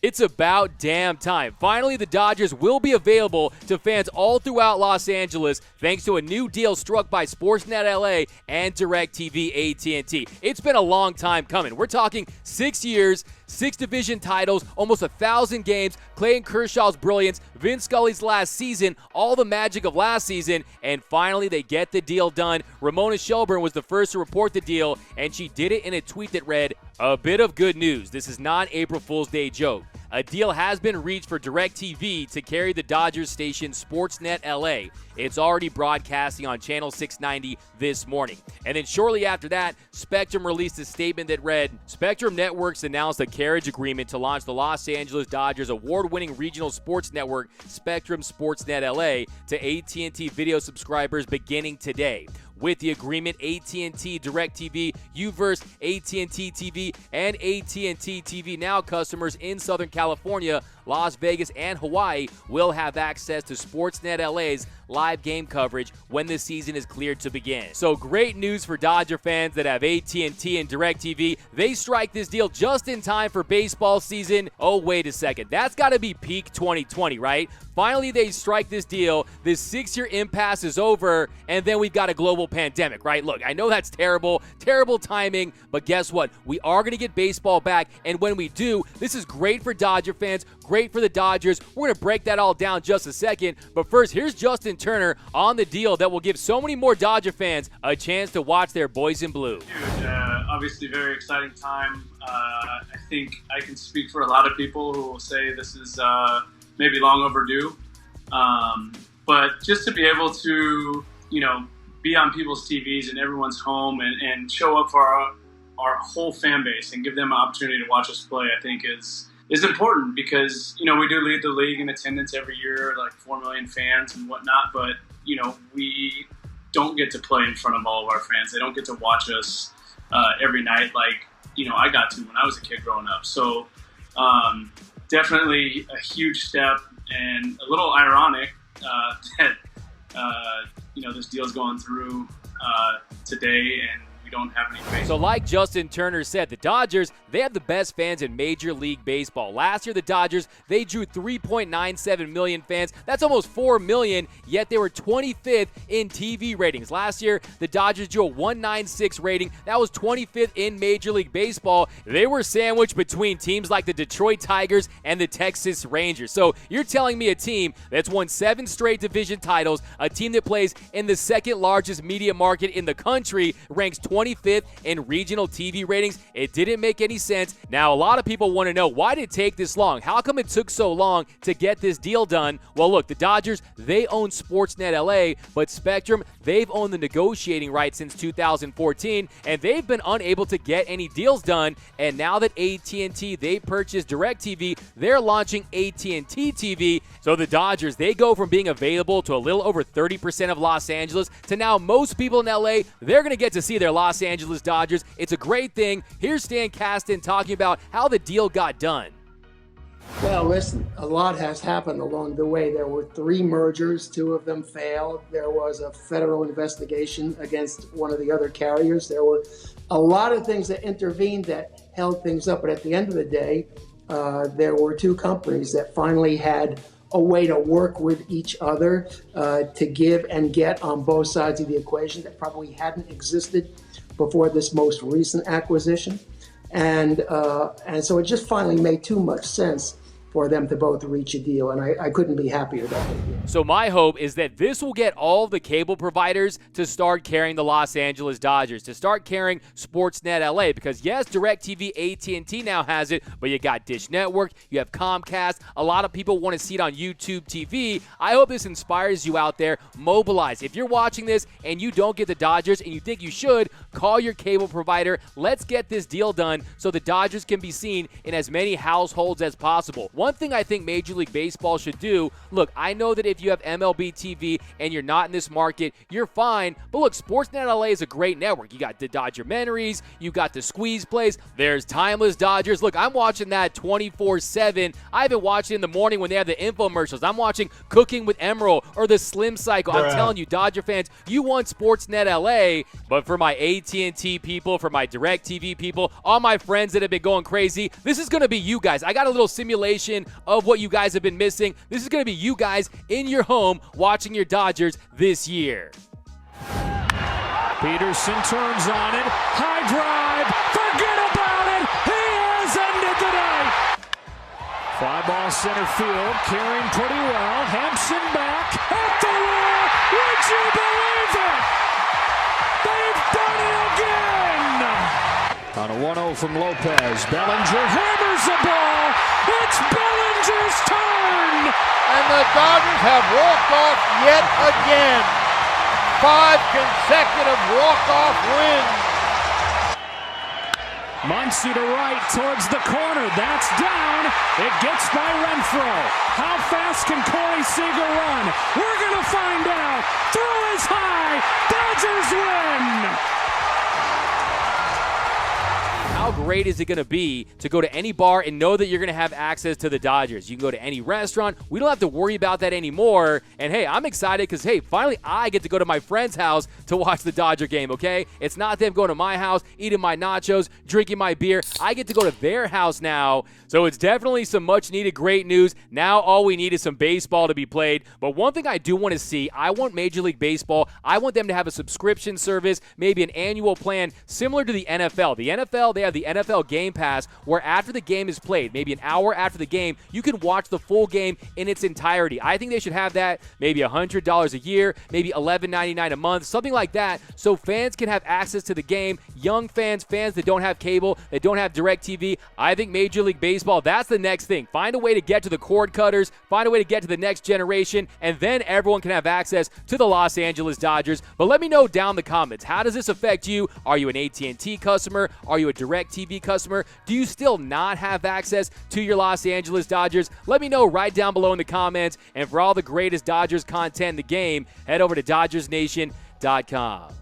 It's about damn time. Finally, the Dodgers will be available to fans all throughout Los Angeles thanks to a new deal struck by SportsNet LA and DirecTV AT&T. It's been a long time coming. We're talking 6 years, 6 division titles, almost 1,000 games, Clayton Kershaw's brilliance, Vince Scully's last season, all the magic of last season, and finally they get the deal done. Ramona Shelburne was the first to report the deal, and she did it in a tweet that read, "A bit of good news. This is not an April Fool's Day joke. A deal has been reached for DirecTV to carry the Dodgers station SportsNet LA. It's already broadcasting on Channel 690 this morning." And then shortly after that, Spectrum released a statement that read, "Spectrum Networks announced a carriage agreement to launch the Los Angeles Dodgers award-winning regional sports network, Spectrum SportsNet LA, to AT&T video subscribers beginning today. With the agreement, AT&T, DirecTV, UVerse, AT&T TV, and AT&T TV Now customers in Southern California, Las Vegas, and Hawaii will have access to SportsNet LA's live game coverage when the season is cleared to begin." So great news for Dodger fans that have AT&T and DirecTV. They strike this deal just in time for baseball season. Oh, wait a second. That's got to be peak 2020, right? Finally, they strike this deal. This 6-year impasse is over, and then we've got a global pandemic, right? Look, I know that's terrible timing, but guess what? We are going to get baseball back, and when we do, this is great for Dodger fans, great for the Dodgers. We're going to break that all down just a second, but first, here's Justin Turner on the deal that will give so many more Dodger fans a chance to watch their boys in blue. Huge, obviously very exciting time. I think I can speak for a lot of people who will say this is maybe long overdue, but just to be able to, be on people's TVs and everyone's home and show up for our whole fan base and give them an opportunity to watch us play, I think is important because, we do lead the league in attendance every year, like 4 million fans and whatnot, but, we don't get to play in front of all of our fans. They don't get to watch us every night like, I got to when I was a kid growing up. So definitely a huge step and a little ironic that, this deal's going through today and we don't have any fans. So like Justin Turner said, the Dodgers, they have the best fans in Major League Baseball. Last year, the Dodgers, they drew 3.97 million fans. That's almost 4 million, yet they were 25th in TV ratings. Last year, the Dodgers drew a 196 rating. That was 25th in Major League Baseball. They were sandwiched between teams like the Detroit Tigers and the Texas Rangers. So you're telling me a team that's won 7 straight division titles, a team that plays in the second largest media market in the country, ranks 25th in regional TV ratings. It didn't make any sense. Now, a lot of people want to know, why did it take this long? How come it took so long to get this deal done? Well, look, the Dodgers, they own SportsNet LA, but Spectrum, they've owned the negotiating rights since 2014, and they've been unable to get any deals done. And now that AT&T, they purchased DirecTV, they're launching AT&T TV. So the Dodgers, they go from being available to a little over 30% of Los Angeles to now most people in LA, they're going to get to see their Los Angeles Dodgers. It's a great thing. Here's Stan Kasten talking about how the deal got done. Well, listen, a lot has happened along the way. There were 3 mergers, 2 of them failed. There was a federal investigation against one of the other carriers. There were a lot of things that intervened that held things up. But at the end of the day, there were 2 companies that finally had a way to work with each other to give and get on both sides of the equation that probably hadn't existed before this most recent acquisition. And so it just finally made too much sense for them to both reach a deal, and I couldn't be happier that they did. So my hope is that this will get all the cable providers to start carrying the Los Angeles Dodgers, to start carrying SportsNet LA, because yes, DirecTV, AT&T now has it, but you got Dish Network, you have Comcast, a lot of people want to see it on YouTube TV. I hope this inspires you out there. Mobilize. If you're watching this and you don't get the Dodgers and you think you should, call your cable provider. Let's get this deal done so the Dodgers can be seen in as many households as possible. one thing I think Major League Baseball should do, look, I know that if you have MLB TV and you're not in this market, you're fine. But look, SportsNet LA is a great network. You got the Dodgermentaries, you got the squeeze plays, there's Timeless Dodgers. Look, I'm watching that 24/7. I've been watching in the morning when they have the infomercials. I'm watching Cooking with Emerald or the Slim Cycle. I'm telling you, Dodger fans, you want SportsNet LA. But for my AT&T people, for my DirecTV people, all my friends that have been going crazy, this is going to be you guys. I got a little simulation of what you guys have been missing. This is going to be you guys in your home watching your Dodgers this year. Peterson turns on it. High drive. Forget about it. He has ended the day. Fly ball center field. Carrying pretty well. Hampson back. At the wall. Would you believe it? They've done it again. On a 1-0 from Lopez. Bellinger hammers the ball. It's Bellinger's turn. And the Dodgers have walked off yet again. 5 consecutive walk-off wins. Muncy to right towards the corner. That's down. It gets by Renfroe. How fast can Corey Seager run? We're going to find out. Throw is high. Dodgers win. How great is it going to be to go to any bar and know that you're going to have access to the Dodgers? You can go to any restaurant. We don't have to worry about that anymore. And, hey, I'm excited because, hey, finally I get to go to my friend's house to watch the Dodger game, okay? It's not them going to my house, eating my nachos, drinking my beer. I get to go to their house now. So it's definitely some much-needed great news. Now all we need is some baseball to be played. But one thing I do want to see, I want Major League Baseball, I want them to have a subscription service, maybe an annual plan similar to the NFL. The NFL, they have the NFL Game Pass, where after the game is played, maybe an hour after the game, you can watch the full game in its entirety. I think they should have that maybe $100 a year, maybe $11.99 a month, something like that, so fans can have access to the game. Young fans, fans that don't have cable, that don't have DirecTV. I think Major League Baseball, that's the next thing. Find a way to get to the cord cutters, find a way to get to the next generation, and then everyone can have access to the Los Angeles Dodgers. But let me know down in the comments, how does this affect you? Are you an AT&T customer? Are you a DirecTV customer? Do you still not have access to your Los Angeles Dodgers? Let me know right down below in the comments. And for all the greatest Dodgers content in the game, head over to DodgersNation.com.